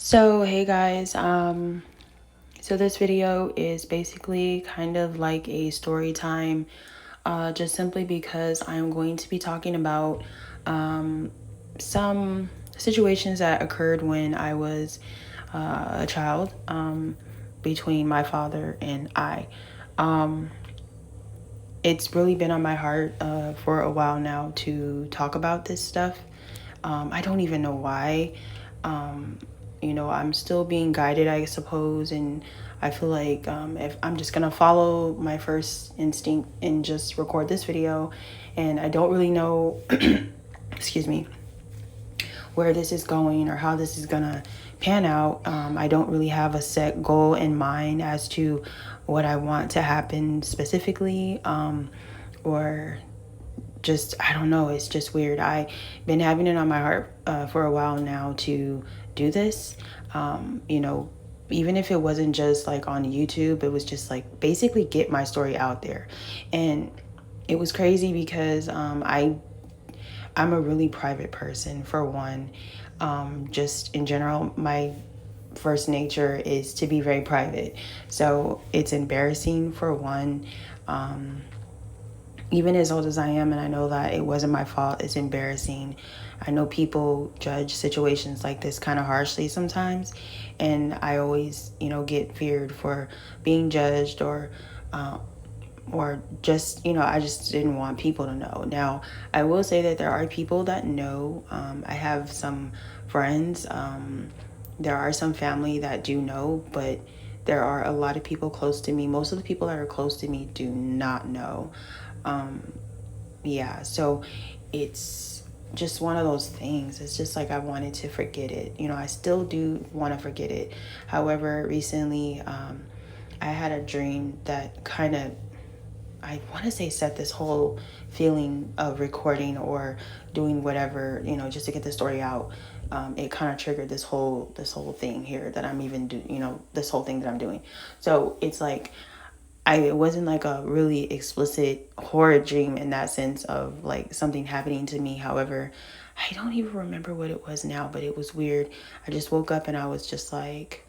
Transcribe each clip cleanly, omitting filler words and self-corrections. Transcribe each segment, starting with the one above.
So hey guys, so this video is basically kind of like a story time, just simply because I'm going to be talking about some situations that occurred when I was a child, between my father and I. It's really been on my heart for a while now to talk about this stuff. I don't even know why. I'm still being guided, I suppose, and I feel like if I'm just gonna follow my first instinct and just record this video, and I don't really know, excuse me, where this is going or how this is gonna pan out. I don't really have a set goal in mind as to what I want to happen specifically, or just, I don't know, it's just weird. I've been having it on my heart for a while now to do this. Even if it wasn't just like on YouTube, it was just like basically get my story out there. And it was crazy because I'm a really private person, for one. Just in general, my first nature is to be very private. So it's embarrassing, for one. Even as old as I am, and I know that it wasn't my fault, it's embarrassing. I know people judge situations like this kind of harshly sometimes, and I always, get feared for being judged, or just, I just didn't want people to know. Now, I will say that there are people that know. I have some friends. There are some family that do know, but there are a lot of people close to me. Most of the people that are close to me do not know. Yeah, so it's just one of those things. It's just like I wanted to forget it. I still do want to forget it. However, recently, I had a dream that kind of, I want to say, set this whole feeling of recording or doing whatever, just to get the story out. It kind of triggered this whole thing here that I'm even this whole thing that I'm doing. So it's like, it wasn't like a really explicit horror dream in that sense of like something happening to me. However, I don't even remember what it was now, but it was weird. I just woke up and I was just like,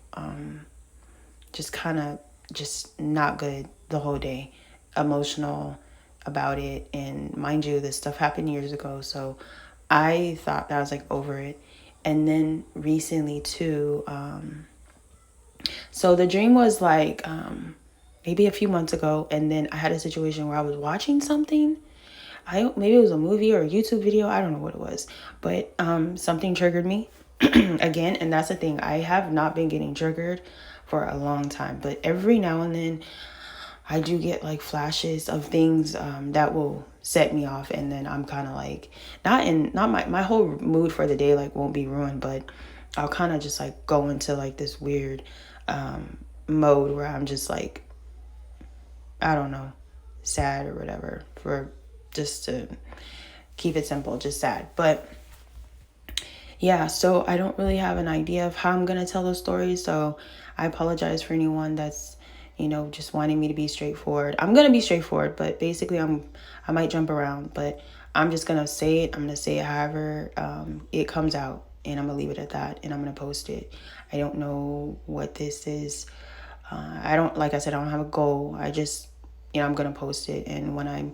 just kind of just not good the whole day, emotional about it. And mind you, this stuff happened years ago, so I thought that I was like over it. And then recently too, so the dream was like, maybe a few months ago, and then I had a situation where I was watching something. Maybe it was a movie or a YouTube video. I don't know what it was, but something triggered me again. And that's the thing. I have not been getting triggered for a long time, but every now and then I do get like flashes of things that will set me off, and then I'm kind of like not my whole mood for the day like won't be ruined, but I'll kind of just like go into like this weird mode where I'm just like, I don't know, sad or whatever, for just to keep it simple, just sad. But yeah, so I don't really have an idea of how I'm going to tell those stories. So I apologize for anyone that's, just wanting me to be straightforward. I'm going to be straightforward, but basically I might jump around, but I'm just going to say it. I'm going to say it however it comes out, and I'm going to leave it at that, and I'm going to post it. I don't know what this is. Like I said, I don't have a goal. I just, I'm going to post it. And when I'm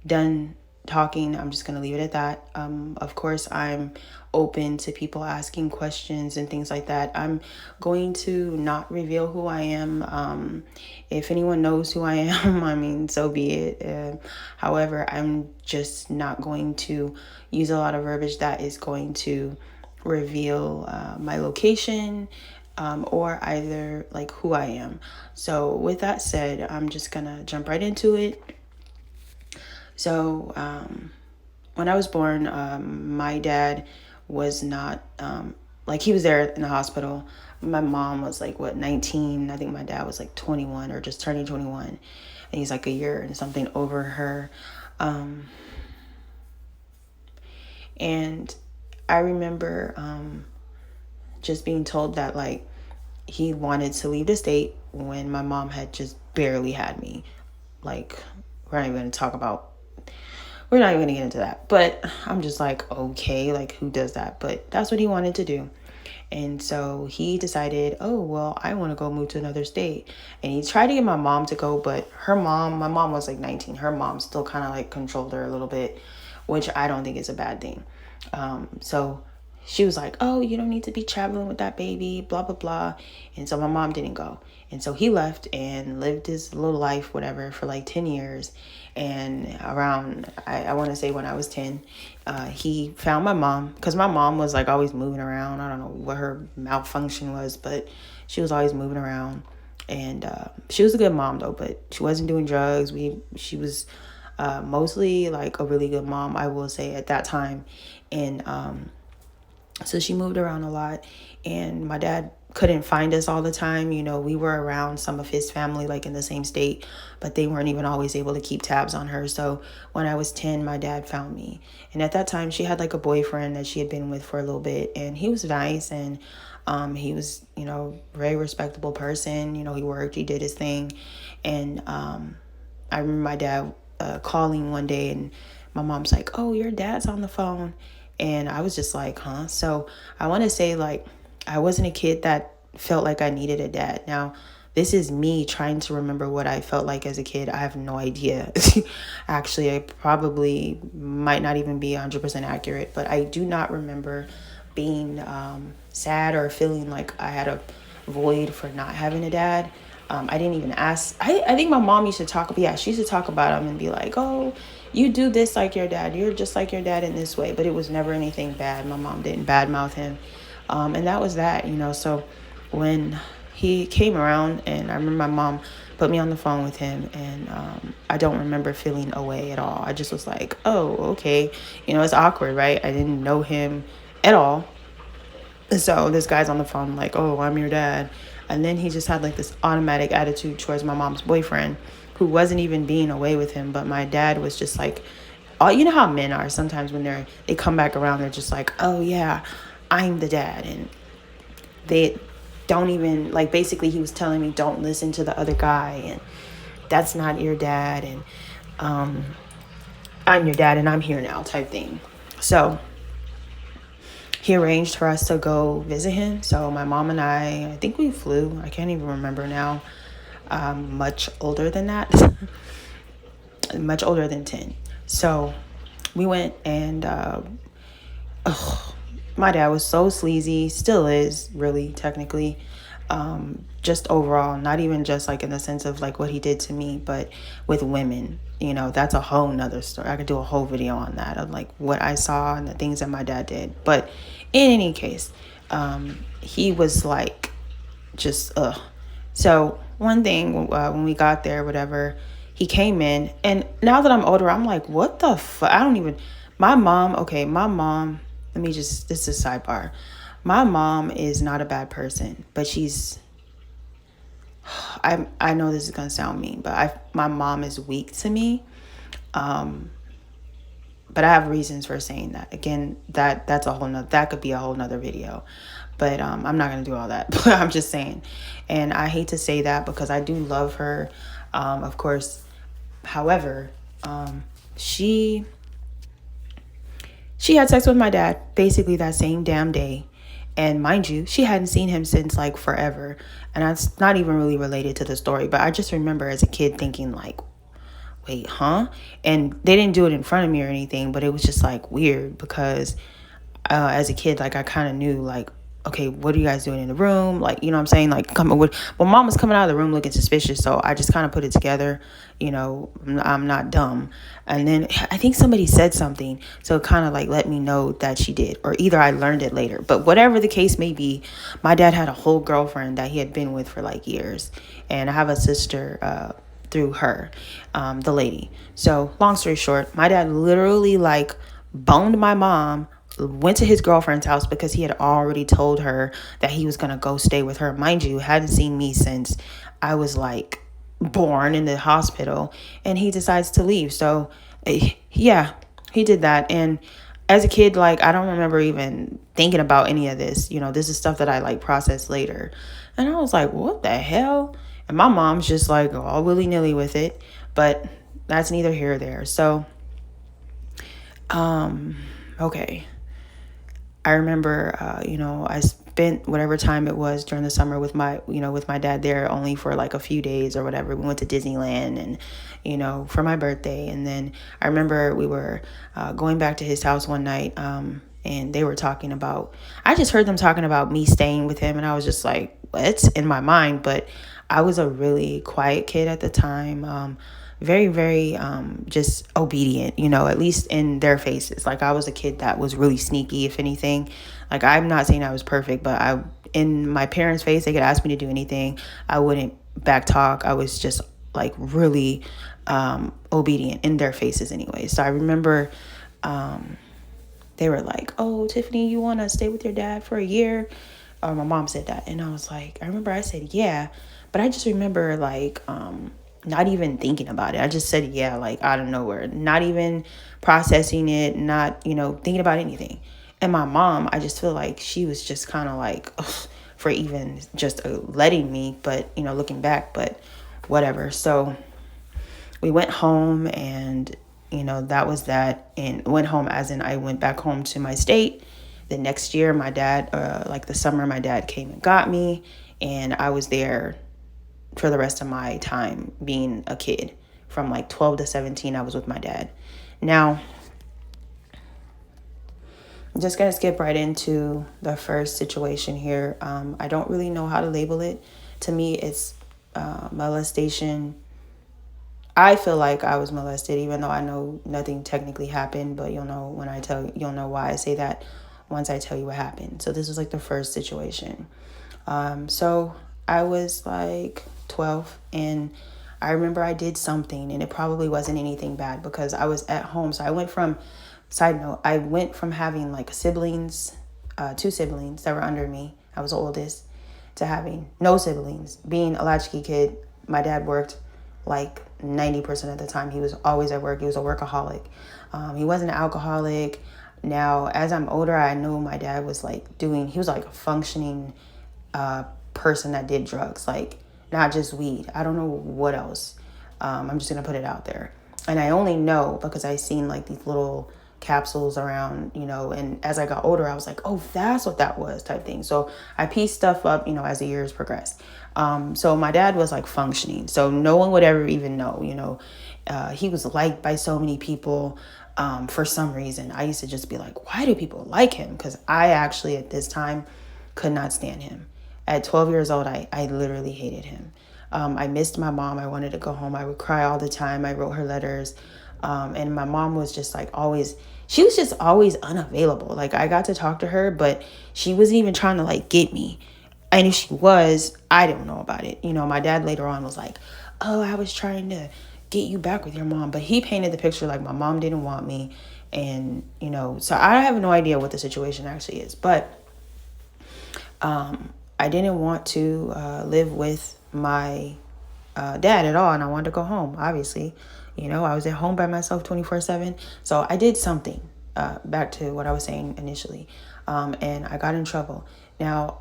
done talking, I'm just going to leave it at that. Of course, I'm open to people asking questions and things like that. I'm going to not reveal who I am. If anyone knows who I am, I mean, so be it. However, I'm just not going to use a lot of verbiage that is going to reveal my location, or either like who I am. So with that said, I'm just gonna jump right into it. So when I was born, my dad was not, like, he was there in the hospital. My mom was like, 19? I think my dad was like 21 or just turning 21. And he's like a year and something over her. And I remember just being told that like he wanted to leave the state when my mom had just barely had me. Like, we're not even going to talk about, we're not even going to get into that. But I'm just like, okay, like, who does that? But that's what he wanted to do. And so he decided, oh, well, I want to go move to another state. And he tried to get my mom to go, but my mom was like 19. Her mom still kind of like controlled her a little bit, which I don't think is a bad thing. So she was like, oh, you don't need to be traveling with that baby, blah, blah, blah. And so my mom didn't go. And so he left and lived his little life, whatever, for like 10 years. And around, I want to say when I was 10, he found my mom, because my mom was like always moving around. I don't know what her malfunction was, but she was always moving around. And she was a good mom though, but she wasn't doing drugs. She was mostly like a really good mom, I will say, at that time. And so she moved around a lot, and my dad couldn't find us all the time. You know, we were around some of his family, like in the same state, but they weren't even always able to keep tabs on her. So when I was 10, my dad found me. And at that time, she had like a boyfriend that she had been with for a little bit, and he was nice. And he was, you know, very respectable person. You know, he worked, he did his thing. And I remember my dad calling one day, and my mom's like, oh, your dad's on the phone. And I was just like, huh? So I want to say, like, I wasn't a kid that felt like I needed a dad. Now, this is me trying to remember what I felt like as a kid. I have no idea. Actually, I probably might not even be 100% accurate, but I do not remember being sad or feeling like I had a void for not having a dad. I didn't even ask. I think my mom used to talk. Yeah, she used to talk about him and be like, oh, you do this like your dad. You're just like your dad in this way. But it was never anything bad. My mom didn't badmouth him. And that was that, you know. So when he came around, and I remember my mom put me on the phone with him, and I don't remember feeling away at all. I just was like, oh, okay. You know, it's awkward, right? I didn't know him at all. So this guy's on the phone like, oh, I'm your dad. And then he just had like this automatic attitude towards my mom's boyfriend, who wasn't even being away with him. But my dad was just like, oh, you know how men are sometimes when they come back around, they're just like, oh yeah, I'm the dad. And they don't even, like, basically he was telling me, don't listen to the other guy, and that's not your dad, and I'm your dad and I'm here now type thing. So he arranged for us to go visit him. So my mom and I think we flew. I can't even remember now. Much older than that. Much older than 10. So we went, and my dad was so sleazy. Still is, really, technically. Just overall, not even just like in the sense of like what he did to me, but with women. You know, that's a whole nother story. I could do a whole video on that, of like what I saw and the things that my dad did. But in any case, he was like just So one thing, when we got there, whatever, he came in, and now that I'm older, I'm like, what the fuck? I don't even. My mom. Okay, my mom. Let me just. This is a sidebar. My mom is not a bad person, but she's. I know this is gonna sound mean, but my mom is weak to me. But I have reasons for saying that. Again, that's a whole nother, that could be a whole nother video. But I'm not gonna do all that. But I'm just saying. And I hate to say that because I do love her. Of course. However, she had sex with my dad basically that same damn day. And mind you, she hadn't seen him since like forever. And that's not even really related to the story. But I just remember as a kid thinking like, wait, huh? And they didn't do it in front of me or anything, but it was just like weird because as a kid, like I kind of knew like, okay, what are you guys doing in the room? Like, you know what I'm saying? Like, mom was coming out of the room looking suspicious. So I just kind of put it together. You know, I'm not dumb. And then I think somebody said something. So it kind of like let me know that she did, or either I learned it later. But whatever the case may be, my dad had a whole girlfriend that he had been with for like years. And I have a sister, through her, the lady. So long story short, my dad literally like boned my mom, went to his girlfriend's house because he had already told her that he was going to go stay with her. Mind you, hadn't seen me since I was like born in the hospital, and he decides to leave. So yeah, he did that. And as a kid, like, I don't remember even thinking about any of this. You know, this is stuff that I like processed later. And I was like, what the hell? And my mom's just like all willy-nilly with it. But that's neither here or there. So, okay. I remember, spent whatever time it was during the summer with my dad there only for like a few days or whatever. We went to Disneyland and, for my birthday. And then I remember we were going back to his house one night, and they were talking about, I just heard them talking about me staying with him. And I was just like, what? In my mind. But I was a really quiet kid at the time. Very, very just obedient, at least in their faces. Like, I was a kid that was really sneaky, if anything. Like, I'm not saying I was perfect, but in my parents' face, they could ask me to do anything. I wouldn't back talk. I was just like really obedient in their faces anyway. So I remember they were like, oh, Tiffany, you want to stay with your dad for a year? Or my mom said that. And I was like, I remember I said, yeah. But I just remember like not even thinking about it. I just said, yeah, like out of nowhere, not even processing it, not, thinking about anything. And my mom, I just feel like she was just kind of like, ugh, for even just letting me, but, looking back, but whatever. So we went home and, that was that. And went home as in I went back home to my state. The next year, my dad, like the summer, my dad came and got me. And I was there for the rest of my time being a kid. From like 12 to 17, I was with my dad. Now, I'm just going to skip right into the first situation here. I don't really know how to label it. To me, it's molestation. I feel like I was molested, even though I know nothing technically happened, but you'll know why I say that once I tell you what happened. So this was like the first situation. So I was like 12, and I remember I did something, and it probably wasn't anything bad because I was at home. So I went from having like siblings, 2 siblings that were under me. I was the oldest, to having no siblings. Being a latchkey kid, my dad worked like 90% of the time. He was always at work. He was a workaholic. He wasn't an alcoholic. Now, as I'm older, I know my dad was he was like a functioning person that did drugs, like not just weed. I don't know what else. I'm just going to put it out there. And I only know because I seen like these little capsules around, and as I got older, I was like, oh, that's what that was type thing. So I pieced stuff up, as the years progressed. So my dad was like functioning. So no one would ever even know, he was liked by so many people. For some reason, I used to just be like, why do people like him? Because I actually at this time could not stand him. At 12 years old, I literally hated him. I missed my mom. I wanted to go home. I would cry all the time. I wrote her letters. And my mom was just like she was just always unavailable. Like I got to talk to her, but she wasn't even trying to like get me. And if she was, I don't know about it. My dad later on was like, oh, I was trying to get you back with your mom. But he painted the picture like my mom didn't want me. And, so I have no idea what the situation actually is. But I didn't want to live with my dad at all. And I wanted to go home, obviously. I was at home by myself 24/7. So I did something, back to what I was saying initially. And I got in trouble. Now,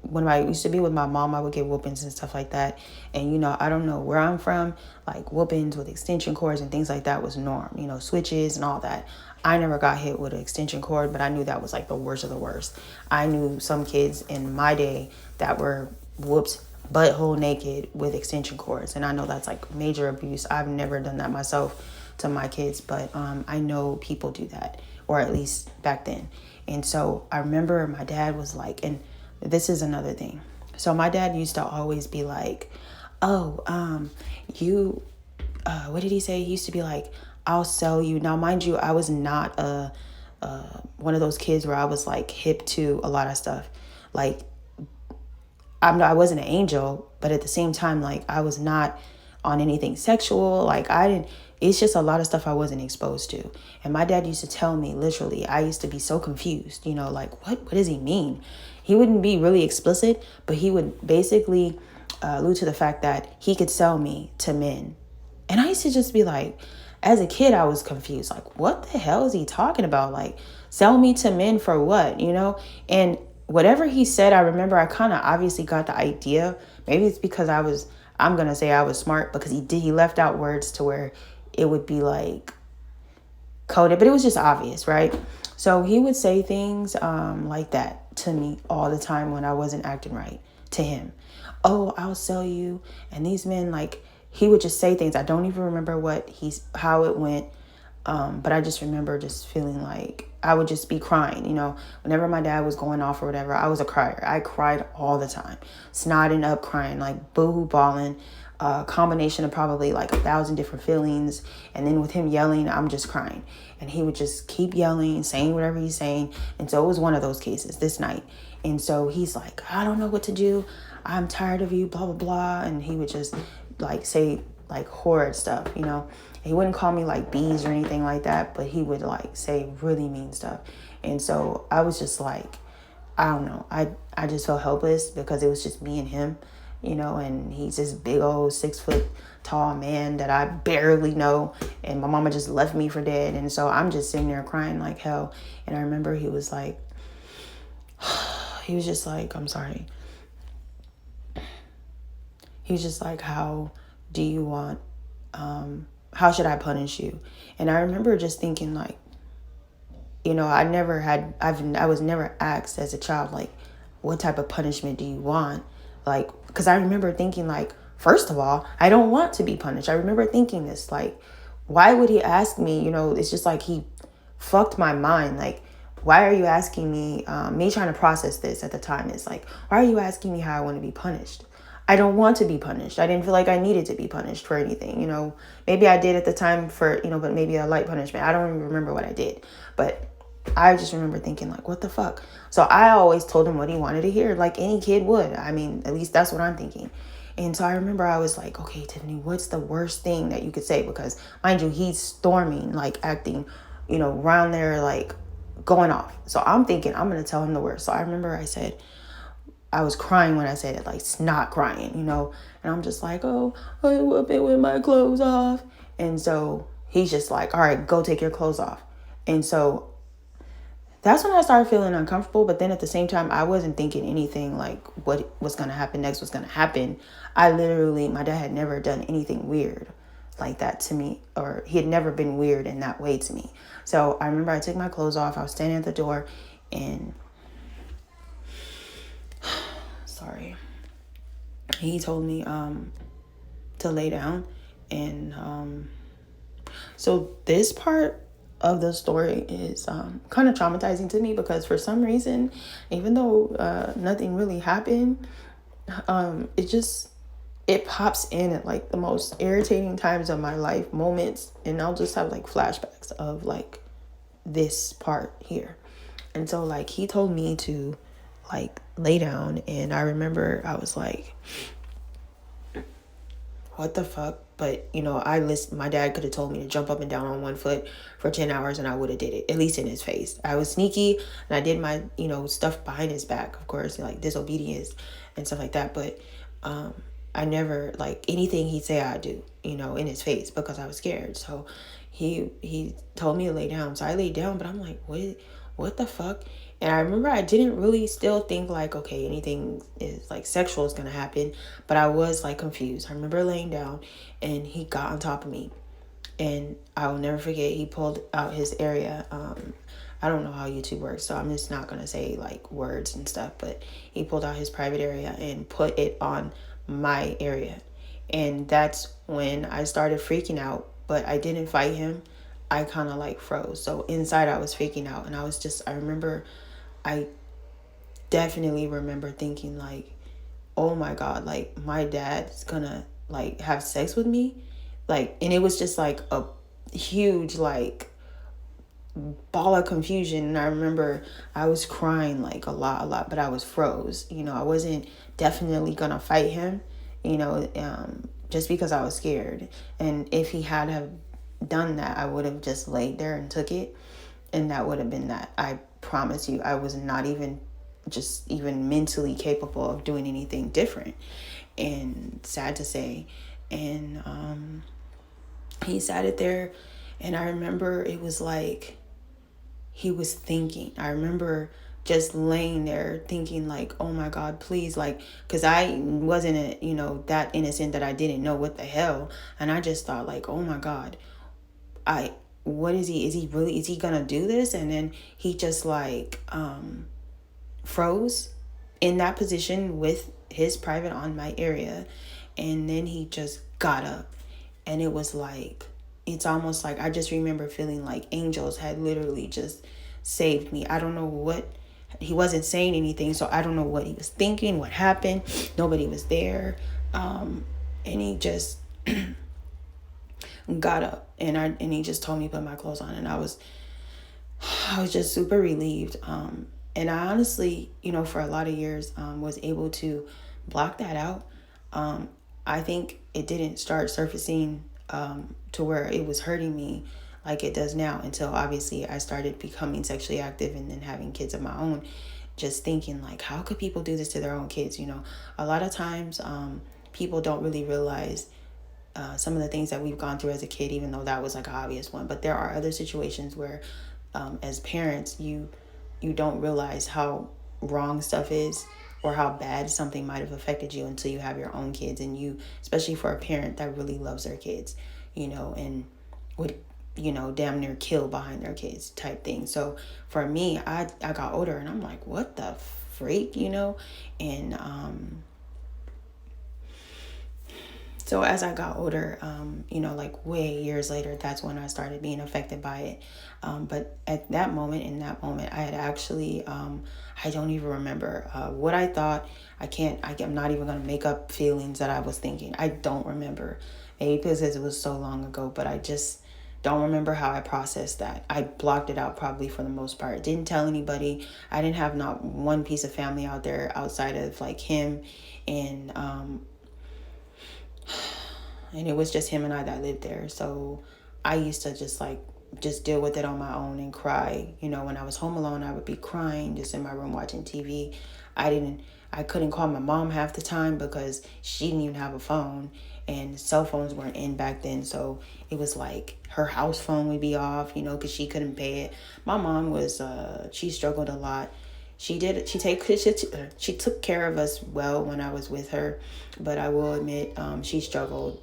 when I used to be with my mom, I would get whoopings and stuff like that. And, I don't know where I'm from, like whoopings with extension cords and things like that was norm, switches and all that. I never got hit with an extension cord, but I knew that was like the worst of the worst. I knew some kids in my day that were whooped butthole naked with extension cords. And I know that's like major abuse. I've never done that myself to my kids, but I know people do that, or at least back then. And so I remember my dad was like, and this is another thing. So my dad used to always be like, oh, what did he say? He used to be like, I'll sell you. Now, mind you, I was not one of those kids where I was like hip to a lot of stuff. Like, I wasn't an angel, but at the same time, like I was not on anything sexual. Like it's just a lot of stuff I wasn't exposed to. And my dad used to tell me, literally, I used to be so confused, like what does he mean? He wouldn't be really explicit, but he would basically allude to the fact that he could sell me to men. And I used to just be like, as a kid, I was confused. Like, what the hell is he talking about? Like, sell me to men for what, And whatever he said, I remember I kind of obviously got the idea. Maybe it's because I'm going to say I was smart, because he left out words to where it would be like coded, but it was just obvious, right? So he would say things like that to me all the time when I wasn't acting right to him. Oh, I'll sell you. And these men, like, he would just say things. I don't even remember how it went. But I just remember just feeling like I would just be crying, whenever my dad was going off or whatever. I was a crier. I cried all the time, snotting up, crying, like boohoo bawling, a combination of probably like 1,000 different feelings. And then with him yelling, I'm just crying, and he would just keep yelling, saying whatever he's saying. And so it was one of those cases this night. And so he's like, I don't know what to do. I'm tired of you, blah, blah, blah. And he would just like say like horrid stuff. He wouldn't call me like bees or anything like that, but he would like say really mean stuff. And so I was just like, I don't know. I just felt helpless because it was just me and him, and he's this big old 6 foot tall man that I barely know. And my mama just left me for dead. And so I'm just sitting there crying like hell. And I remember he was just like, I'm sorry. He was just like, how do you want, how should I punish you? And I remember just thinking like, I was never asked as a child, like, what type of punishment do you want? Like, because I remember thinking like, first of all, I don't want to be punished. I remember thinking this, like, why would he ask me? It's just like he fucked my mind. Like, why are you asking me, me trying to process this at the time is like, why are you asking me how I want to be punished? I don't want to be punished. I didn't feel like I needed to be punished for anything, Maybe I did at the time for, but maybe a light punishment. I don't even remember what I did. But I just remember thinking like, what the fuck? So I always told him what he wanted to hear, like any kid would. I mean, at least that's what I'm thinking. And so I remember I was like, okay, Tiffany, what's the worst thing that you could say? Because mind you, he's storming, like acting, around there, like going off. So I'm thinking I'm going to tell him the worst. So I remember I was crying when I said it, like snot crying, and I'm just like, oh, I whoop it with my clothes off. And so he's just like, all right, go take your clothes off. And so that's when I started feeling uncomfortable. But then at the same time, I wasn't thinking anything like what was going to happen next was going to happen. My dad had never done anything weird like that to me, or he had never been weird in that way to me. So I remember I took my clothes off. I was standing at the door and sorry. He told me to lay down. And so this part of the story is kind of traumatizing to me because for some reason, even though nothing really happened, it pops in at like the most irritating times of my life, moments, and I'll just have like flashbacks of like this part here. And so like he told me to like lay down, and I remember I was like, what the fuck? But my dad could have told me to jump up and down on one foot for 10 hours and I would have did it, at least in his face. I was sneaky and I did my stuff behind his back, of course, like disobedience and stuff like that. But I never, like, anything he'd say I'd do, in his face because I was scared. So he told me to lay down. So I laid down, but I'm like, what the fuck? And I remember I didn't really still think like, okay, anything is like sexual is going to happen. But I was like confused. I remember laying down and he got on top of me. And I will never forget, he pulled out his area. I don't know how YouTube works, so I'm just not going to say like words and stuff. But he pulled out his private area and put it on my area. And that's when I started freaking out. But I didn't fight him. I kind of like froze. So inside I was freaking out. And I definitely remember thinking like, oh my God, like my dad's gonna like have sex with me. Like, and it was just like a huge like ball of confusion. And I remember I was crying like a lot, but I was froze. I wasn't definitely gonna fight him, just because I was scared. And if he had have done that, I would have just laid there and took it. And that would have been that. I promise you, I was not even mentally capable of doing anything different. And sad to say. And he sat it there, and I remember it was like he was thinking. I remember just laying there thinking like, oh my God, please, like, because I wasn't that innocent that I didn't know what the hell. And I just thought like, oh my God, what is he gonna do this? And then he just like froze in that position with his private on my area, and then he just got up, and it was like, it's almost like I just remember feeling like angels had literally just saved me. I don't know what, he wasn't saying anything, so I don't know what he was thinking, what happened. Nobody was there. And he just got up, and he just told me to put my clothes on, and I was just super relieved. And I honestly, for a lot of years, was able to block that out. I think it didn't start surfacing to where it was hurting me like it does now, until obviously I started becoming sexually active and then having kids of my own. Just thinking like, how could people do this to their own kids? A lot of times people don't really realize some of the things that we've gone through as a kid, even though that was like an obvious one. But there are other situations where as parents, you don't realize how wrong stuff is, or how bad something might have affected you, until you have your own kids, and you, especially for a parent that really loves their kids, and would, damn near kill behind their kids type thing. So for me, I got older, and I'm like, what the freak, and so as I got older, like way years later, that's when I started being affected by it. But at that moment, I had actually, I don't even remember what I thought. I'm not even going to make up feelings that I was thinking. I don't remember. Maybe because it was so long ago, but I just don't remember how I processed that. I blocked it out probably for the most part. Didn't tell anybody. I didn't have not one piece of family out there outside of like him, and it was just him and I that lived there. So I used to just deal with it on my own and cry. When I was home alone, I would be crying just in my room watching TV. I couldn't call my mom half the time because she didn't even have a phone, and cell phones weren't in back then. So it was like her house phone would be off, because she couldn't pay it. My mom was, she struggled a lot. She took care of us well when I was with her, but I will admit, she struggled.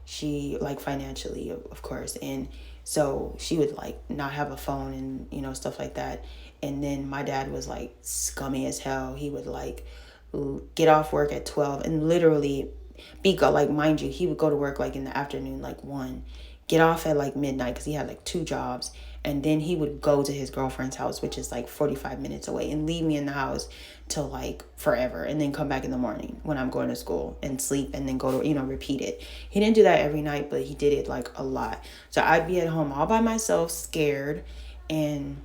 She like financially, of course, and so she would like not have a phone and stuff like that. And then my dad was like scummy as hell. He would like get off work at 12 and literally like, mind you, he would go to work like in the afternoon, like 1, get off at like midnight because he had like 2 jobs. And then he would go to his girlfriend's house, which is like 45 minutes away, and leave me in the house till like forever, and then come back in the morning when I'm going to school and sleep, and then go to, repeat it. He didn't do that every night, but he did it like a lot. So I'd be at home all by myself, scared. And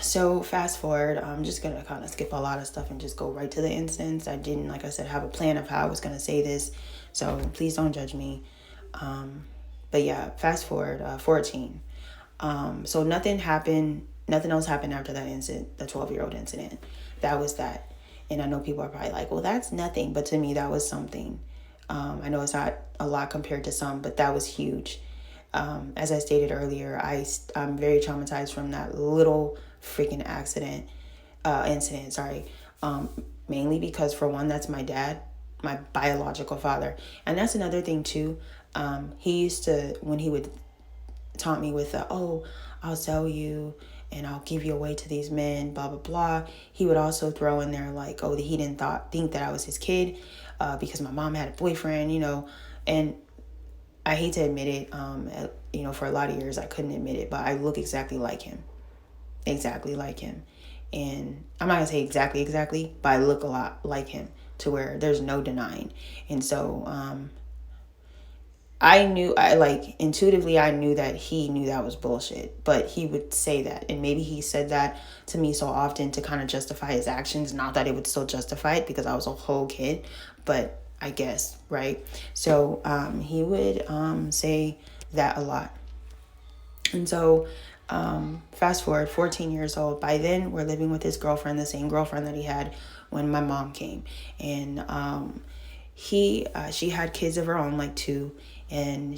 so fast forward, I'm just going to kind of skip a lot of stuff and just go right to the instance. I didn't, like I said, have a plan of how I was going to say this, so please don't judge me. But yeah, fast forward, 14. So nothing else happened after that incident, the 12-year-old incident. That was that. And I know people are probably like, well, that's nothing. But to me, that was something. I know it's not a lot compared to some, but that was huge. As I stated earlier, I'm very traumatized from that little freaking incident. Mainly because, for one, that's my dad, my biological father. And that's another thing too. He used to, when he would taunt me with I'll sell you and I'll give you away to these men, blah, blah, blah. He would also throw in there like, he didn't think that I was his kid because my mom had a boyfriend, and I hate to admit it, for a lot of years I couldn't admit it, but I look exactly like him. And I'm not gonna say exactly, but I look a lot like him to where there's no denying. And so, intuitively, I knew that he knew that was bullshit, but he would say that. And maybe he said that to me so often to kind of justify his actions. Not that it would still justify it because I was a whole kid, but I guess, right? So he would say that a lot. And so fast forward, 14 years old. By then, we're living with his girlfriend, the same girlfriend that he had when my mom came. And she had kids of her own, like 2. And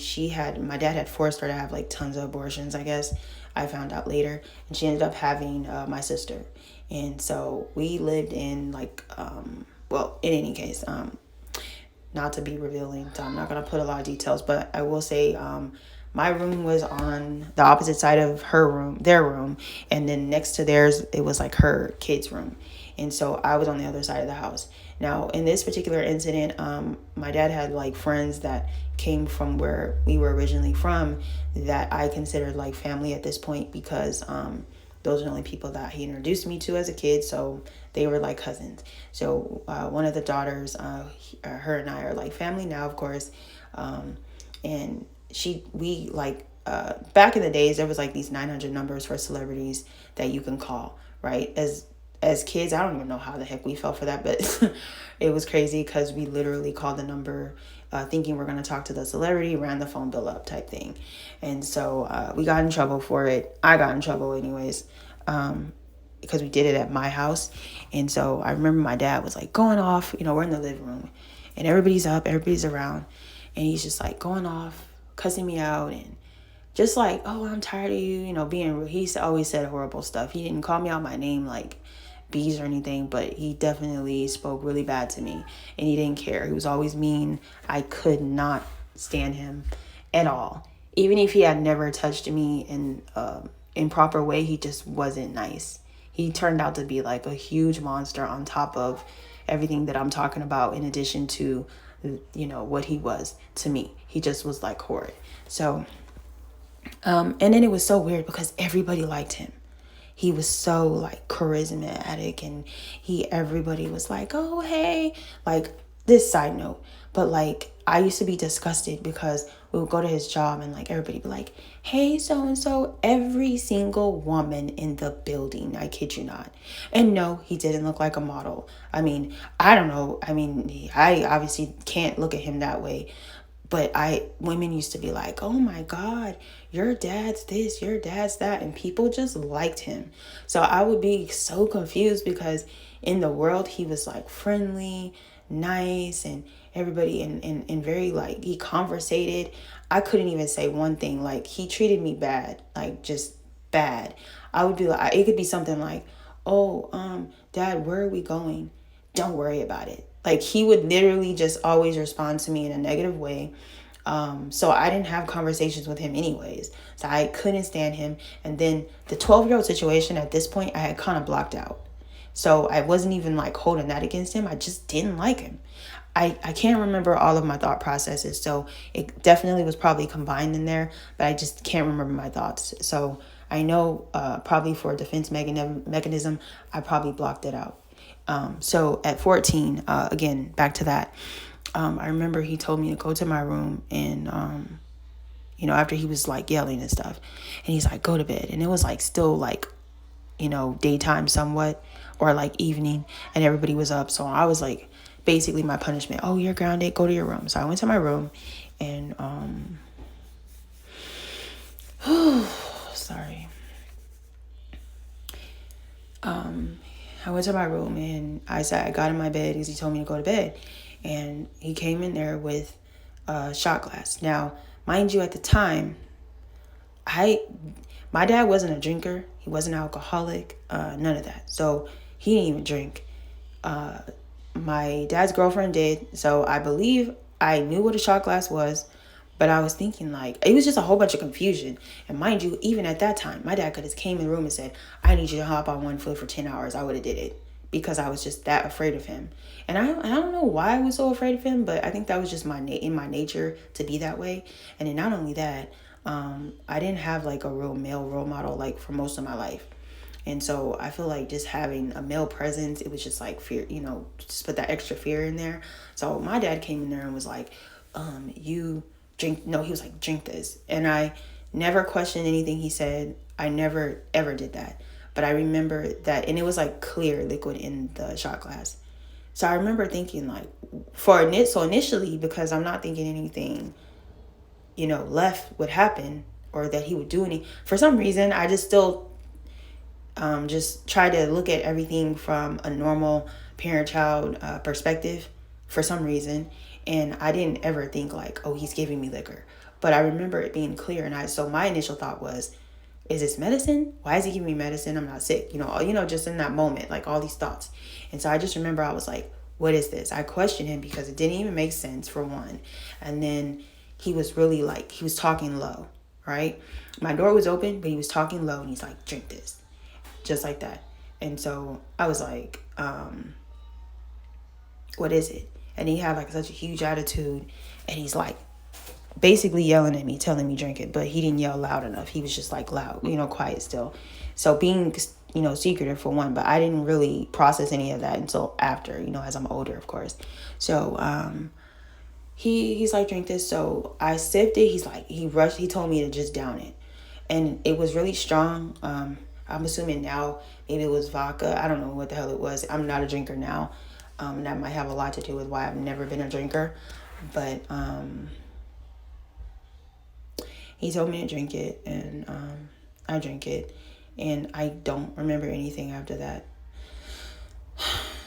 my dad had forced her to have like tons of abortions, I guess. I found out later. And she ended up having my sister. And so we lived in like, in any case, not to be revealing, so I'm not going to put a lot of details, but I will say my room was on the opposite side of their room, and then next to theirs, it was like her kids' room. And so I was on the other side of the house. Now, in this particular incident, my dad had like friends that came from where we were originally from that I considered like family at this point, because those are the only people that he introduced me to as a kid. So they were like cousins. So one of the daughters, her and I are like family now, of course. And we like, back in the days, there was like these 900 numbers for celebrities that you can call, right? As kids, I don't even know how the heck we fell for that, but it was crazy because we literally called the number thinking we're going to talk to the celebrity, ran the phone bill up type thing. And so we got in trouble for it. I got in trouble anyways, because we did it at my house. And so I remember my dad was like going off, we're in the living room and everybody's up, everybody's around. And he's just like going off, cussing me out, and just like, oh, I'm tired of you, being rude. He always said horrible stuff. He didn't call me out my name like bees or anything, but he definitely spoke really bad to me, and he didn't care. He was always mean. I could not stand him at all. Even if he had never touched me in proper way, he just wasn't nice. He turned out to be like a huge monster on top of everything that I'm talking about, in addition to what he was to me. He just was like horrid. So and then it was so weird because everybody liked him. He was so like charismatic, and everybody was like, oh, hey, like this side note. But like, I used to be disgusted because we would go to his job and like everybody be like, hey, so-and-so, every single woman in the building. I kid you not. And no, he didn't look like a model. I mean, I don't know. I mean, I obviously can't look at him that way. But women used to be like, oh my God, your dad's this, your dad's that. And people just liked him. So I would be so confused because in the world, he was like friendly, nice, and everybody and very like, he conversated. I couldn't even say one thing. Like, he treated me bad, like just bad. I would be like, it could be something like, oh, Dad, where are we going? Don't worry about it. Like, he would literally just always respond to me in a negative way. So I didn't have conversations with him anyways. So I couldn't stand him. And then the 12-year-old situation at this point, I had kind of blocked out. So I wasn't even like holding that against him. I just didn't like him. I can't remember all of my thought processes. So it definitely was probably combined in there, but I just can't remember my thoughts. So I know probably for a defense mechanism, I probably blocked it out. So at 14, again, back to that, I remember he told me to go to my room and, after he was like yelling and stuff, and he's like, go to bed. And it was like still like, daytime somewhat, or like evening, and everybody was up. So I was like, basically my punishment, oh, you're grounded, go to your room. So I went to my room and, sorry. I went to my room and I got in my bed because he told me to go to bed. And he came in there with a shot glass. Now, mind you, at the time, my dad wasn't a drinker. He wasn't an alcoholic, none of that. So he didn't even drink. My dad's girlfriend did. So I believe I knew what a shot glass was. But I was thinking like, it was just a whole bunch of confusion. And mind you, even at that time, my dad could have came in the room and said, I need you to hop on one foot for 10 hours. I would have did it because I was just that afraid of him. And I don't know why I was so afraid of him, but I think that was just in my nature to be that way. And then not only that, I didn't have like a real male role model like for most of my life. And so I feel like just having a male presence, it was just like fear, just put that extra fear in there. So my dad came in there and was like, you drink. No, he was like, drink this. And I never questioned anything he said. I never ever did that. But I remember that, and it was like clear liquid in the shot glass. So I remember thinking like, so initially, because I'm not thinking anything, left would happen or that he would do any, for some reason, I just still just try to look at everything from a normal parent-child perspective for some reason. And I didn't ever think like, oh, he's giving me liquor. But I remember it being clear. And so my initial thought was, is this medicine? Why is he giving me medicine? I'm not sick. Just in that moment, like all these thoughts. And so I just remember I was like, what is this? I questioned him because it didn't even make sense, for one. And then he was really like, he was talking low, right? My door was open, but he was talking low, and he's like, drink this, just like that. And so I was like, what is it? And he had like such a huge attitude, and he's like basically yelling at me, telling me drink it, but he didn't yell loud enough. He was just like loud, quiet still. So being, secretive, for one, but I didn't really process any of that until after, as I'm older, of course. So he's like, drink this. So I sipped it. He told me to just down it, and it was really strong. I'm assuming now maybe it was vodka. I don't know what the hell it was. I'm not a drinker now. That might have a lot to do with why I've never been a drinker. But he told me to drink it, and I drank it, and I don't remember anything after that.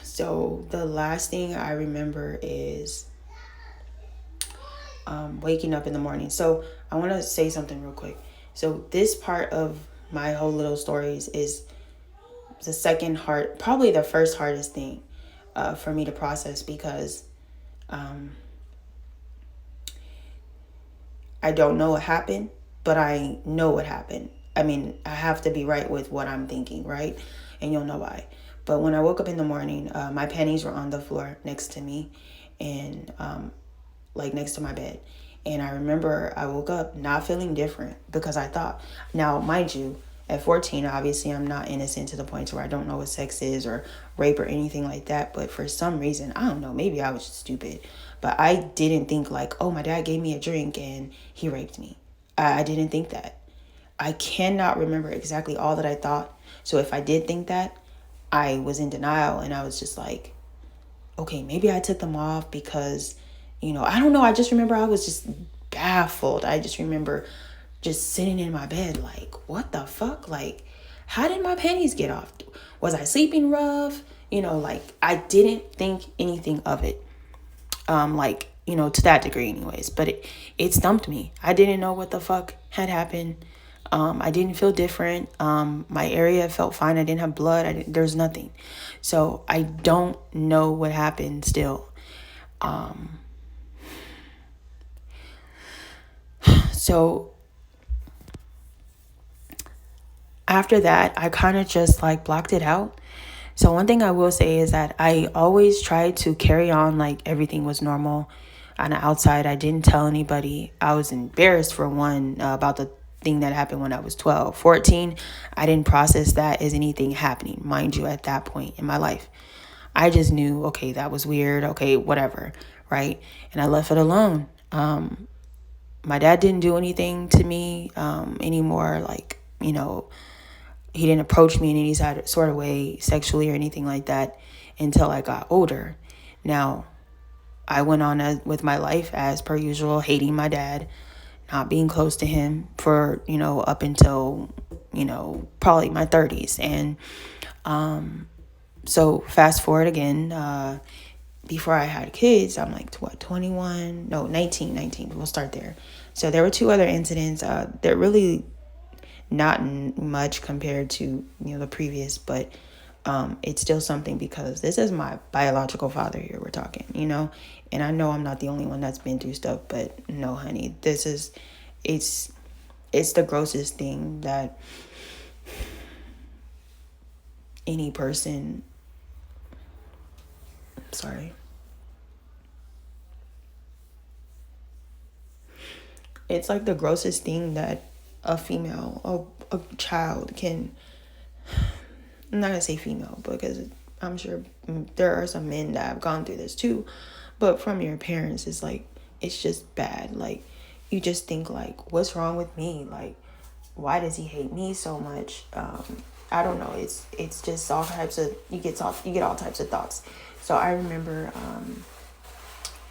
So the last thing I remember is waking up in the morning. So I want to say something real quick. So this part of my whole little stories is probably the first hardest thing for me to process, because I don't know what happened, but I know what happened. I mean, I have to be right with what I'm thinking, right? And you'll know why. But when I woke up in the morning, my panties were on the floor next to me, and like next to my bed. And I remember I woke up not feeling different, because I thought, now mind you, at 14, obviously I'm not innocent to the point where I don't know what sex is or rape or anything like that. But for some reason, I don't know, maybe I was just stupid, but I didn't think like, oh, my dad gave me a drink and he raped me. I didn't think that. I cannot remember exactly all that I thought. So if I did think that, I was in denial, and I was just like, okay, maybe I took them off because, I don't know. I just remember I was just baffled. I just remember just sitting in my bed like, what the fuck? Like, how did my panties get off? Was I sleeping rough? Like, I didn't think anything of it. To that degree anyways. But it stumped me. I didn't know what the fuck had happened. I didn't feel different. My area felt fine. I didn't have blood. There's nothing. So I don't know what happened still. So after that, I kind of just like blocked it out. So one thing I will say is that I always tried to carry on like everything was normal on the outside. I didn't tell anybody. I was embarrassed, for one, about the thing that happened when I was 12. 14, I didn't process that as anything happening, mind you, at that point in my life. I just knew, okay, that was weird. Okay, whatever, right? And I left it alone. My dad didn't do anything to me anymore. Like, he didn't approach me in any sort of way, sexually or anything like that, until I got older. Now, I went on with my life as per usual, hating my dad, not being close to him for, up until, probably my 30s. And so fast forward again, before I had kids, I'm like, 21? No, 19. We'll start there. So there were 2 other incidents. They're really not much compared to, the previous, but it's still something, because this is my biological father here we're talking, and I know I'm not the only one that's been through stuff, but no, honey, it's the grossest thing that any person, it's like the grossest thing that a female, a child can, I'm not gonna say female, because I'm sure there are some men that have gone through this too, but from your parents, it's like, it's just bad. Like, you just think like, what's wrong with me? Like, why does he hate me so much? I don't know. It's just all types of, you get all types of thoughts. So I remember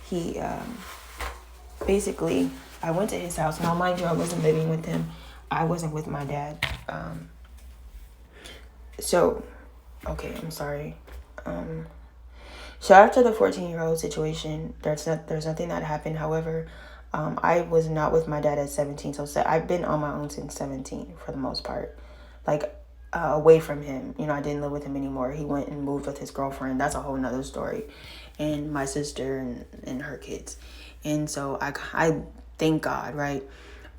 he basically, I went to his house. Now, mind you, I wasn't living with him. I wasn't with my dad. So, okay, I'm sorry. So after the 14-year-old situation, there's nothing that happened. However, I was not with my dad at 17. So I've been on my own since 17 for the most part. Like, away from him. You know, I didn't live with him anymore. He went and moved with his girlfriend. That's a whole nother story. And my sister and her kids. And so I thank God, right?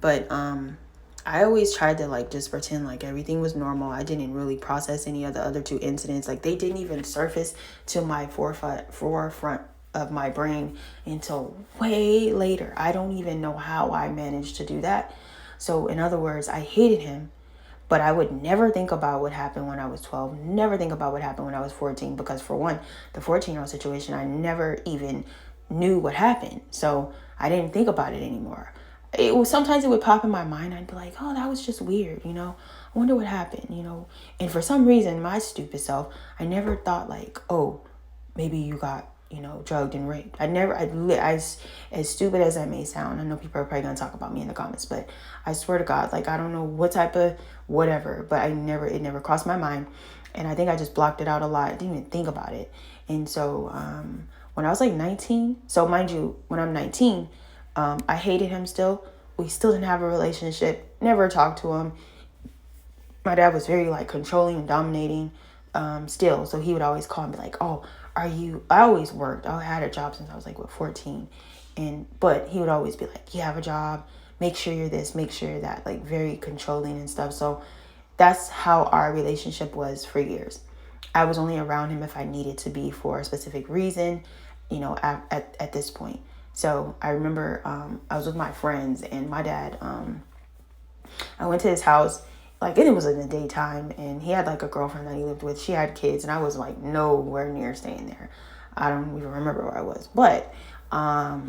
But I always tried to like just pretend like everything was normal. I didn't really process any of the other two incidents. Like they didn't even surface to my forefront of my brain until way later. I don't even know how I managed to do that. So in other words, I hated him, but I would never think about what happened when I was 12, never think about what happened when I was 14, because for one, the 14-year-old situation, I never even knew what happened. So I didn't think about it anymore. It was sometimes it would pop in my mind. I'd be like, oh, that was just weird, you know? I wonder what happened, you know? And for some reason, my stupid self, I never thought like, oh, maybe you got, you know, drugged and raped. As stupid as that may sound, I know people are probably going to talk about me in the comments, but I swear to God, like, I don't know what type of whatever, but it never crossed my mind. And I think I just blocked it out a lot. I didn't even think about it. And so when I was like 19, so mind you, when I'm 19, I hated him still. We still didn't have a relationship, never talked to him. My dad was very like controlling and dominating still. So he would always call and be like, oh, I always worked. I had a job since I was like, 14. But he would always be like, you have a job, make sure you're this, make sure you're that, like very controlling and stuff. So that's how our relationship was for years. I was only around him if I needed to be for a specific reason, you know, at this point. So I remember I was with my friends and my dad, I went to his house, like it was in the daytime, and he had like a girlfriend that he lived with. She had kids, and I was like nowhere near staying there. I don't even remember where I was. But I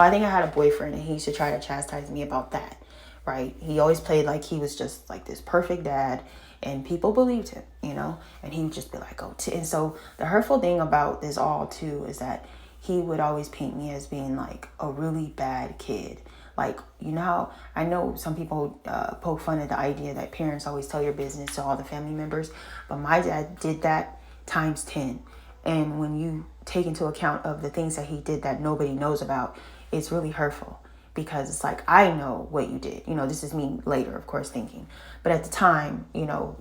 think I had a boyfriend, and he used to try to chastise me about that, right? He always played like he was just like this perfect dad, and people believed him, you know? And he would just be like, and so the hurtful thing about this all too is that he would always paint me as being like a really bad kid. Like, you know how I know some people poke fun at the idea that parents always tell your business to all the family members, but my dad did that times 10. And when you take into account of the things that he did that nobody knows about, it's really hurtful, because it's like, I know what you did. You know, this is me later, of course, thinking. But at the time, you know,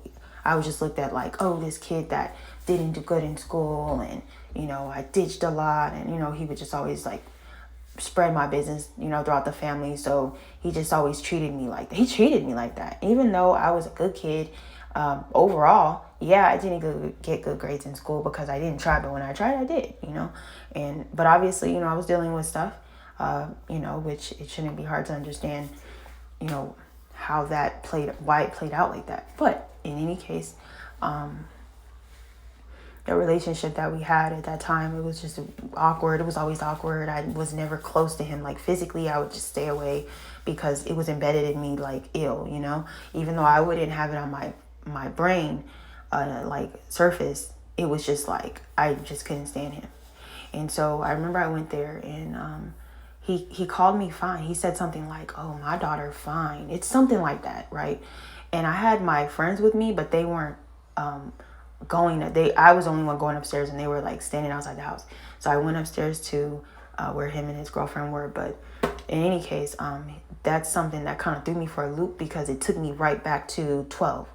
I was just looked at like, oh, this kid that didn't do good in school, and, you know, I ditched a lot. And, you know, he would just always like spread my business, you know, throughout the family. So he just always treated me like that. He treated me like that. Even though I was a good kid, overall, yeah, I didn't get good grades in school because I didn't try. But when I tried, I did, you know. But obviously, you know, I was dealing with stuff, you know, which it shouldn't be hard to understand, you know, why it played out like that. But in any case, the relationship that we had at that time, it was just awkward. It was always awkward. I was never close to him. Like physically, I would just stay away because it was embedded in me like ill, you know, even though I wouldn't have it on my brain, like surface, it was just like, I just couldn't stand him. And so I remember I went there, and he called me fine. He said something like, oh, my daughter fine. It's something like that, right? And I had my friends with me, but they weren't I was the only one going upstairs, and they were like standing outside the house. So I went upstairs to where him and his girlfriend were. But in any case, that's something that kind of threw me for a loop, because it took me right back to 12.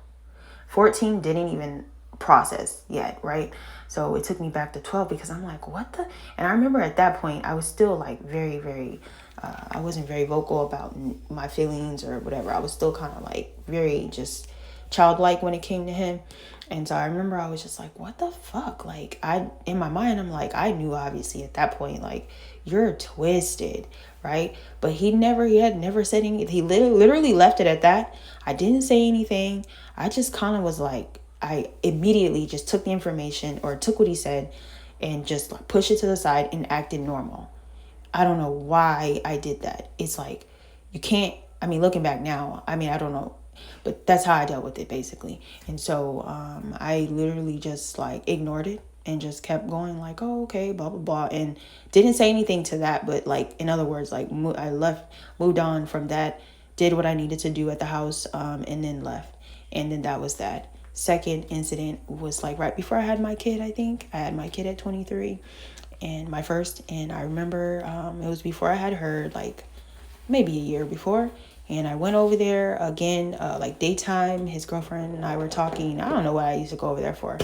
14 didn't even process yet, right? So it took me back to 12, because I'm like, what the? And I remember at that point, I was still like very, very, I wasn't very vocal about my feelings or whatever. I was still kind of like very just childlike when it came to him. And so I remember I was just like, what the fuck? Like, in my mind, I'm like, I knew obviously at that point, like, you're twisted, right? But he had never said anything. He literally left it at that. I didn't say anything. I just kind of was like, I immediately just took the information, or took what he said, and just like pushed it to the side and acted normal. I don't know why I did that. It's like, you can't, I mean, looking back now, I mean, I don't know, but that's how I dealt with it basically. And so I literally just like ignored it and just kept going like, oh, okay, blah, blah, blah. And didn't say anything to that. But like, in other words, like I moved on from that, did what I needed to do at the house, and then left. And then that was that. Second incident was like right before I had my kid, I think. I had my kid at 23, and my first. And I remember it was before I had her, like maybe a year before. And I went over there again, like daytime. His girlfriend and I were talking. I don't know what I used to go over there for.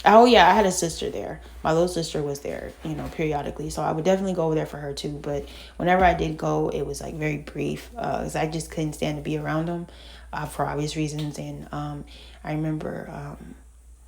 Oh yeah, I had a sister there. My little sister was there, periodically. So I would definitely go over there for her too. But whenever I did go, it was like very brief, because I just couldn't stand to be around him, for obvious reasons. And I remember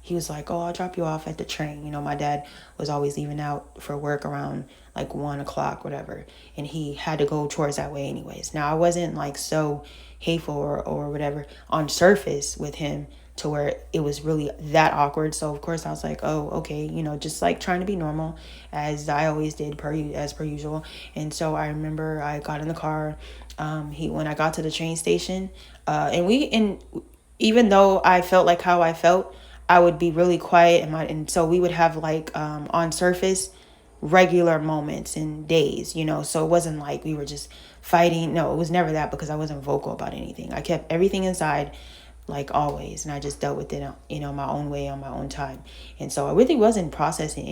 he was like, "Oh, I'll drop you off at the train." My dad was always leaving out for work around like 1 o'clock, whatever, and he had to go towards that way anyways. Now I wasn't like so hateful or whatever on surface with him to where it was really that awkward. So of course I was like, "Oh, okay," just like trying to be normal as I always did as per usual. And so I remember I got in the car. When I got to the train station, and even though I felt like how I felt, I would be really quiet, and so we would have like on surface regular moments and days, so it wasn't like we were just fighting. No, it was never that, because I wasn't vocal about anything. I kept everything inside, like always, and I just dealt with it, my own way, on my own time. And so I really wasn't processing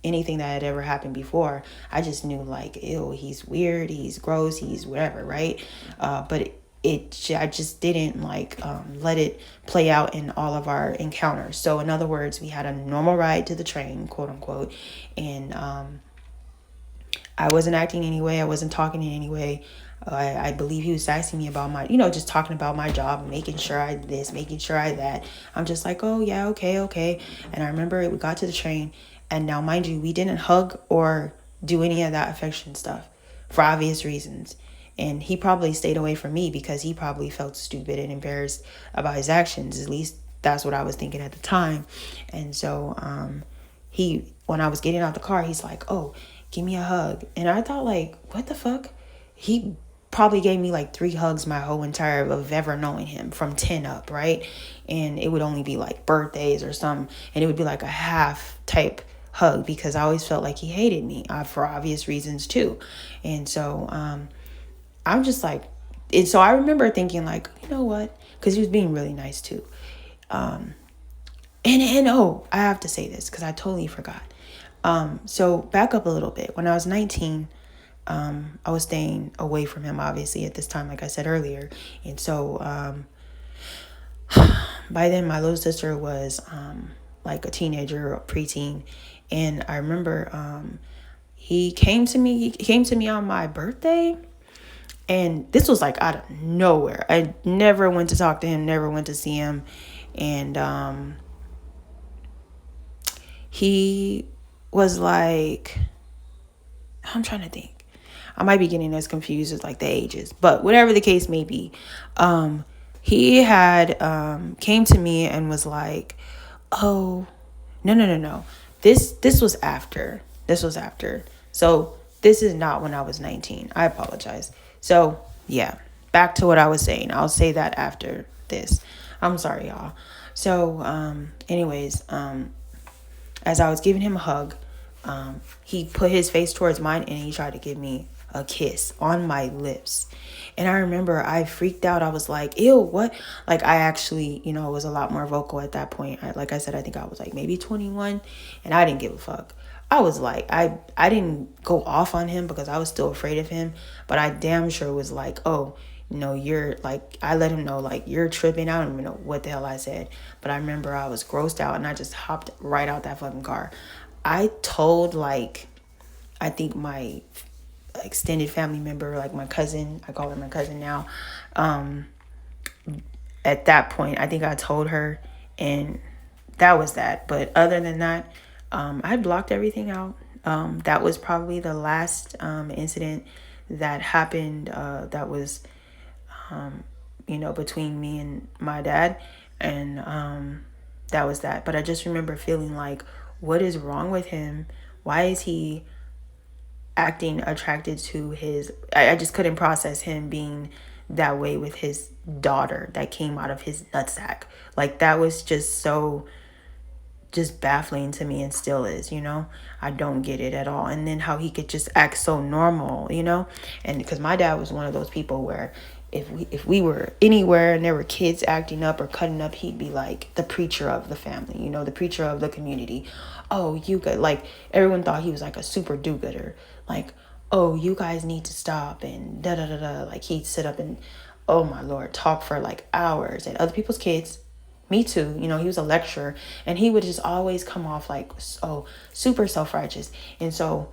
anything that had ever happened before. I just knew like, ew, he's weird, he's gross, he's whatever, right? But I just didn't like let it play out in all of our encounters. So in other words, we had a normal ride to the train, quote unquote, and I wasn't acting anyway. I wasn't talking in any way. I believe he was asking me about my, just talking about my job, making sure I this, making sure I that. I'm just like, oh yeah, okay. And I remember we got to the train, and now mind you, we didn't hug or do any of that affection stuff for obvious reasons. And he probably stayed away from me because he probably felt stupid and embarrassed about his actions. At least that's what I was thinking at the time. And so when I was getting out the car, he's like, "Oh, give me a hug." And I thought, like, what the fuck? He probably gave me like 3 hugs my whole entire of ever knowing him, from 10 up, right? And it would only be like birthdays or something, and it would be like a half type hug, because I always felt like he hated me, for obvious reasons too. And so I'm just like, and so I remember thinking like, you know what? Because he was being really nice too. And oh, I have to say this because I totally forgot. So back up a little bit. When I was 19, I was staying away from him, obviously, at this time, like I said earlier. And so by then, my little sister was like a teenager, a preteen. And I remember he came to me on my birthday. And this was like out of nowhere. I never went to talk to him, never went to see him. And he was like, I'm trying to think. I might be getting as confused as like the ages, but whatever the case may be, he had came to me and was like, "Oh, no. This was after. This was after. So this is not when I was 19. I apologize." So yeah, back to what I was saying. I'll say that after this. I'm sorry, y'all. So anyways, as I was giving him a hug, he put his face towards mine and he tried to give me a kiss on my lips. And I remember I freaked out. I was like, ew, what? Like, I actually, was a lot more vocal at that point. Like I said, I think I was like maybe 21, and I didn't give a fuck. I was like, I didn't go off on him because I was still afraid of him, but I damn sure was like, oh, you're like, I let him know, like, you're tripping. I don't even know what the hell I said, but I remember I was grossed out and I just hopped right out that fucking car. I told, like, I think my extended family member, like my cousin, I call her my cousin now. At that point, I think I told her, and that was that. But other than that, I blocked everything out. That was probably the last incident that happened that was, between me and my dad. And that was that. But I just remember feeling like, what is wrong with him? Why is he acting attracted to I just couldn't process him being that way with his daughter that came out of his nutsack. Like, that was just so just baffling to me, and still is, I don't get it at all. And then how he could just act so normal, and because my dad was one of those people where if we were anywhere and there were kids acting up or cutting up, he'd be like the preacher of the family, the preacher of the community. Oh, you good. Like, everyone thought he was like a super do-gooder. Like, oh, you guys need to stop and da da da da. Like he'd sit up and, oh my Lord, talk for like hours. And other people's kids, me too, you know, he was a lecturer, and he would just always come off like, oh, super self-righteous. And so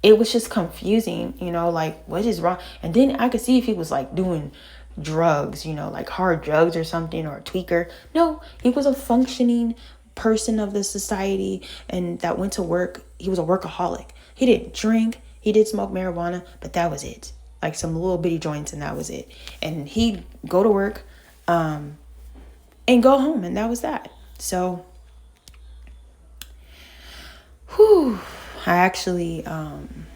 it was just confusing, you know, like what is wrong? And then I could see if he was like doing drugs, you know, like hard drugs or something, or a tweaker. No, he was a functioning person of the society and that went to work. He was a workaholic. He didn't drink. He did smoke marijuana, but that was it. Like some little bitty joints, and that was it. And he'd go to work and go home, and that was that. So, whew, I actually, I'm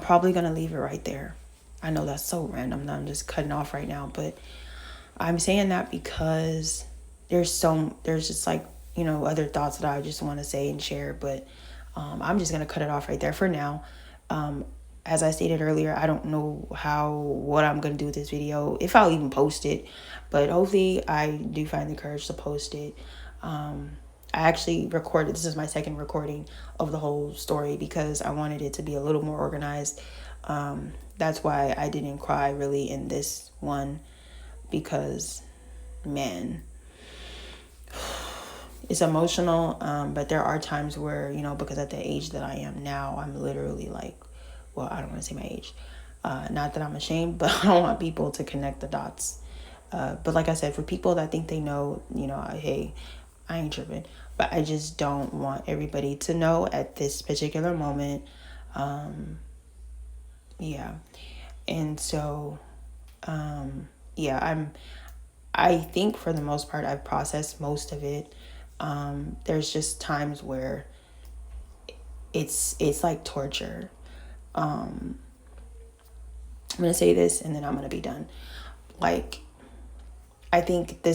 probably going to leave it right there. I know that's so random that I'm just cutting off right now, but I'm saying that because there's just like, you know, other thoughts that I just want to say and share, but I'm just going to cut it off right there for now. As I stated earlier, I don't know what I'm going to do with this video, if I'll even post it, but hopefully I do find the courage to post it. I actually recorded, this is my second recording of the whole story because I wanted it to be a little more organized. That's why I didn't cry really in this one, because, man, it's emotional. But there are times where, you know, because at the age that I am now, I'm literally like, well, I don't want to say my age. Not that I'm ashamed, but I don't want people to connect the dots. But like I said, for people that think they know, you know, hey, I ain't tripping. But I just don't want everybody to know at this particular moment. Yeah. And so, yeah, I think for the most part, I've processed most of it. There's just times where it's like torture. I'm going to say this and then I'm going to be done. Like, I think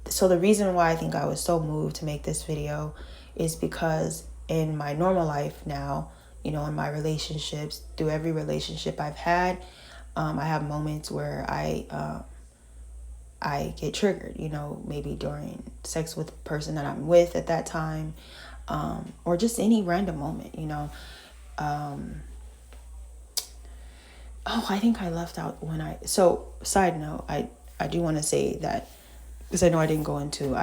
so the reason why I think I was so moved to make this video is because in my normal life now, you know, in my relationships, through every relationship I've had, I have moments where I get triggered, you know, maybe during sex with the person that I'm with at that time, or just any random moment, you know. I think I left out so side note, I do want to say that, because I know I didn't go into,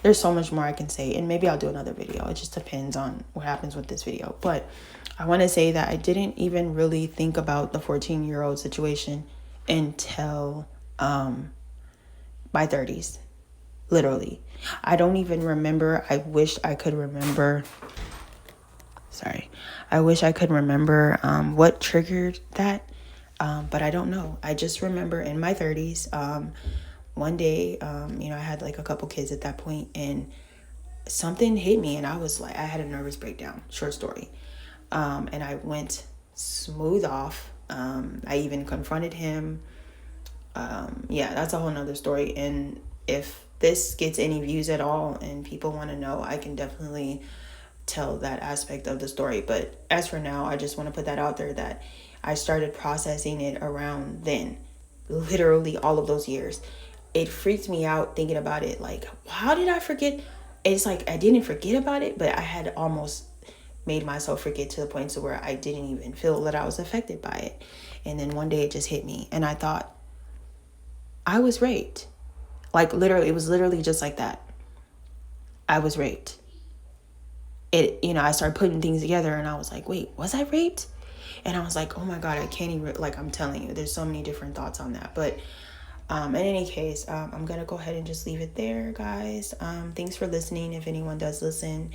there's so much more I can say, and maybe I'll do another video. It just depends on what happens with this video. But I want to say that I didn't even really think about the 14-year-old situation until my 30s. Literally. I don't even remember. I wish I could remember what triggered that. But I don't know. I just remember in my 30s, one day, you know, I had like a couple kids at that point, and something hit me, and I was like, I had a nervous breakdown, short story. And I went smooth off. I even confronted him. Yeah, that's a whole nother story. And if this gets any views at all and people want to know, I can definitely tell that aspect of the story. But as for now, I just want to put that out there, that I started processing it around then, literally all of those years. It freaked me out thinking about it. Like, how did I forget? It's like I didn't forget about it, but I had almost made myself forget to the point to where I didn't even feel that I was affected by it. And then one day it just hit me, and I thought, I was raped. Like, literally, it was literally just like that. I was raped. You know, I started putting things together, and I was like, wait, was I raped? And I was like, oh my God, I can't even, like, I'm telling you, there's so many different thoughts on that. But in any case, I'm going to go ahead and just leave it there, guys. Thanks for listening, if anyone does listen.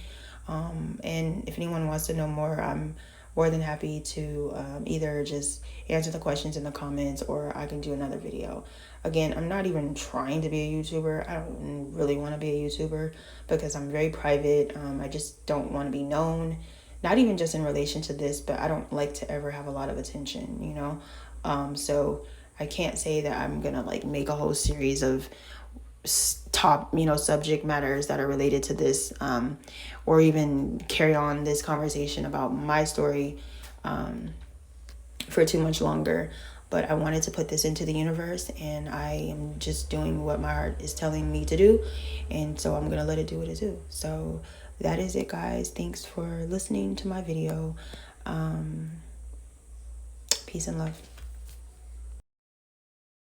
And if anyone wants to know more, I'm more than happy to either just answer the questions in the comments, or I can do another video. Again, I'm not even trying to be a YouTuber. I don't really want to be a YouTuber because I'm very private. I just don't want to be known, not even just in relation to this, but I don't like to ever have a lot of attention, you know? So I can't say that I'm going to like make a whole series of top, you know, subject matters that are related to this, or even carry on this conversation about my story for too much longer. but I wanted to put this into the universe, and I am just doing what my heart is telling me to do, and so I'm gonna let it do what it do. So that is it, guys. Thanks for listening to my video. Peace and love.